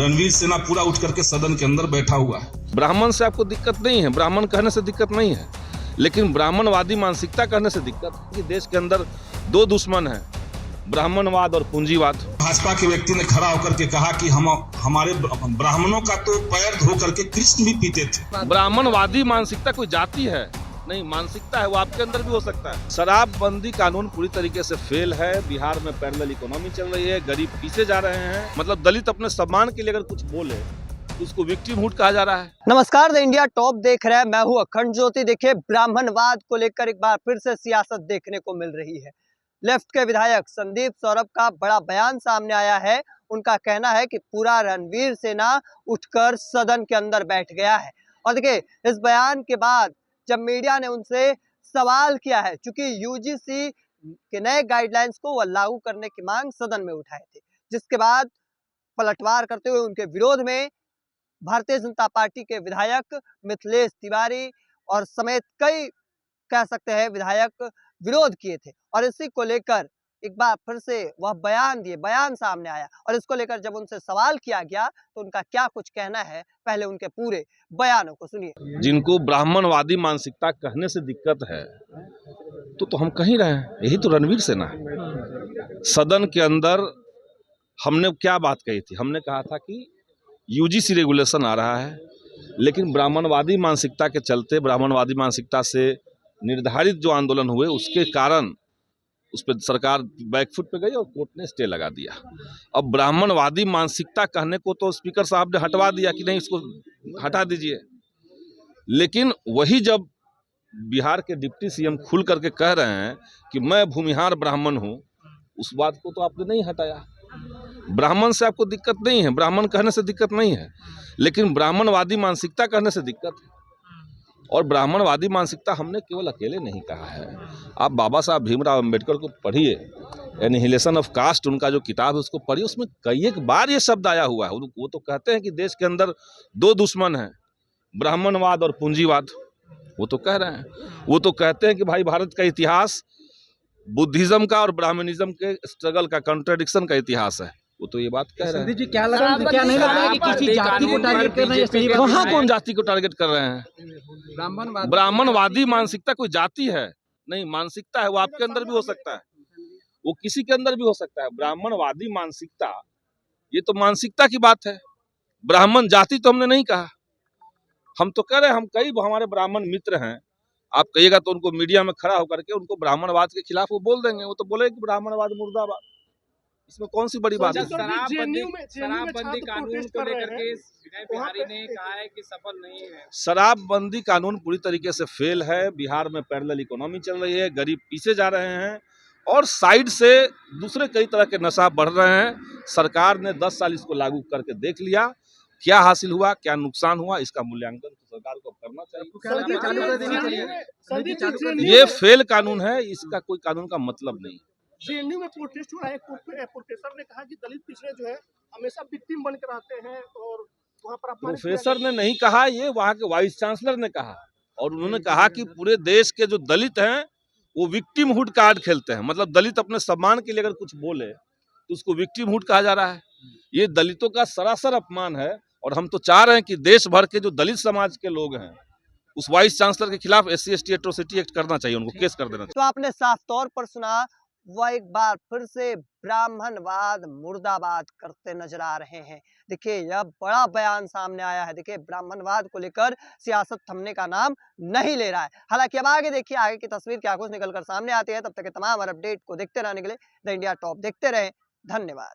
रणवीर सेना पूरा उठ करके सदन के अंदर बैठा हुआ है। ब्राह्मण से आपको दिक्कत नहीं है, ब्राह्मण कहने से दिक्कत नहीं है, लेकिन ब्राह्मणवादी मानसिकता कहने से दिक्कत है कि देश के अंदर दो दुश्मन हैं, ब्राह्मणवाद और पूंजीवाद। भाजपा के व्यक्ति ने खड़ा होकर के कहा कि हमारे ब्राह्मणों का तो पैर धो करके कृष्ण भी पीते थे। ब्राह्मणवादी मानसिकता कोई जाति है नहीं, मानसिकता है, वो आपके अंदर भी हो सकता है। शराबबंदी कानून पूरी तरीके से फेल है। बिहार में पैरेलल इकोनॉमी चल रही है, गरीब पीछे जा रहे हैं। मतलब दलित अपने सम्मान के लिए अगर कुछ बोले तो उसको विक्टिमहुड कहा जा रहा है। नमस्कार, द इंडिया टॉप देख रहे हैं, मैं हूं अखंड ज्योति। देखिए, ब्राह्मणवाद को लेकर एक बार फिर से सियासत देखने को मिल रही है। लेफ्ट के विधायक संदीप सौरभ का बड़ा बयान सामने आया है। उनका कहना है कि पूरा रणवीर सेना उठकर सदन के अंदर बैठ गया है। और देखिए, इस बयान के बाद जब मीडिया ने उनसे सवाल किया है, चूंकि यूजीसी के नए गाइडलाइंस को वह लागू करने की मांग सदन में उठाए थे, जिसके बाद पलटवार करते हुए उनके विरोध में भारतीय जनता पार्टी के विधायक मिथिलेश तिवारी और समेत कई कह सकते हैं विधायक विरोध किए थे। और इसी को लेकर एक बार फिर से वह बयान सामने आया। और इसको लेकर जब उनसे सवाल किया गया तो उनका क्या कुछ कहना है, पहले उनके पूरे बयानों को सुनिए। जिनको ब्राह्मणवादी मानसिकता कहने से दिक्कत है तो हम कहीं रहे हैं, यही तो रणवीर सेना है। सदन के अंदर हमने क्या बात कही थी? हमने कहा था कि यूजीसी रेगुलेशन आ रहा है, लेकिन ब्राह्मणवादी मानसिकता के चलते, ब्राह्मणवादी मानसिकता से निर्धारित जो आंदोलन हुए उसके कारण उस पर सरकार बैकफुट पे गई और कोर्ट ने स्टे लगा दिया। अब ब्राह्मणवादी मानसिकता कहने को तो स्पीकर साहब ने हटवा दिया कि नहीं, इसको हटा दीजिए। लेकिन वही जब बिहार के डिप्टी सीएम खुल करके कह रहे हैं कि मैं भूमिहार ब्राह्मण हूँ, उस बात को तो आपने नहीं हटाया। ब्राह्मण से आपको दिक्कत नहीं है, ब्राह्मण कहने से दिक्कत नहीं है, लेकिन ब्राह्मणवादी मानसिकता कहने से दिक्कत है। और ब्राह्मणवादी मानसिकता हमने केवल अकेले नहीं कहा है। आप बाबा साहब भीमराव अंबेडकर को पढ़िए, एनिहिलेशन ऑफ कास्ट उनका जो किताब है उसको पढ़िए, उसमें कई एक बार ये शब्द आया हुआ है। वो तो कहते हैं कि देश के अंदर दो दुश्मन हैं, ब्राह्मणवाद और पूंजीवाद। वो तो कह रहे हैं, वो तो कहते हैं कि भाई भारत का इतिहास बुद्धिज्म का और ब्राह्मणिज्म के स्ट्रगल का, कॉन्ट्रडिक्शन का इतिहास है। वो तो ये बात कह रहे हैं। जी, क्या नहीं लग रहा है कि किसी जाति को टारगेट कर रहे हैं? कहाँ कौन जाति को टारगेट कर रहे हैं? ब्राह्मणवादी मानसिकता कोई जाति है नहीं, मानसिकता है, वो आपके अंदर भी हो सकता है, वो किसी के अंदर भी हो सकता है। ब्राह्मणवादी मानसिकता ये तो मानसिकता की बात है। ब्राह्मण जाति तो हमने नहीं कहा। हम तो कह रहे हैं, हम कई हमारे ब्राह्मण मित्र हैं, आप कहिएगा तो उनको मीडिया में खड़ा होकर के उनको ब्राह्मणवाद के खिलाफ वो बोल देंगे। वो तो बोलेंगे कि ब्राह्मणवाद मुर्दाबाद। इसमें कौन सी बड़ी बात है? शराबबंदी कानून को लेकर के विनय बिहारी ने कहा है कि सफल नहीं है। शराबबंदी कानून पूरी तरीके से फेल है। बिहार में पैरेलल इकोनॉमी चल रही है, गरीब पीछे जा रहे हैं और साइड से दूसरे कई तरह के नशा बढ़ रहे हैं। सरकार ने 10 साल इसको लागू करके देख लिया, क्या हासिल हुआ, क्या नुकसान हुआ, इसका मूल्यांकन तो सरकार को करना चाहिए। ये फेल कानून है, इसका कोई कानून का मतलब नहीं। जेएनयू में प्रोटेस्ट हुआ है, प्रोफेसर ने कहा कि दलित पिछड़े जो है हमेशा विक्टिम बनकर आते हैं और वहां पर प्रोफेसर ने नहीं कहा, ये वहाँ के वाइस चांसलर ने कहा। और उन्होंने कहा कि पूरे देश के जो दलित हैं वो विक्टिमहुड कार्ड खेलते हैं। मतलब दलित अपने सम्मान के लिए अगर कुछ बोले तो उसको विक्टिमहुड कहा जा रहा है। ये दलितों का सरासर अपमान है। और हम तो चाह रहे हैं कि देश भर के जो दलित समाज के लोग हैं उस वाइस चांसलर के खिलाफ SC/ST एट्रोसिटी एक्ट करना चाहिए, उनको केस कर देना चाहिए। तो आपने साफ तौर पर सुना, वह एक बार फिर से ब्राह्मणवाद मुर्दाबाद करते नजर आ रहे हैं। देखिए, यह बड़ा बयान सामने आया है। देखिए, ब्राह्मणवाद को लेकर सियासत थमने का नाम नहीं ले रहा है। हालांकि अब आगे देखिए, आगे की तस्वीर क्या कुछ निकलकर सामने आती है। तब तक के तमाम अपडेट को देखते रहने के लिए द इंडिया टॉप देखते रहें। धन्यवाद।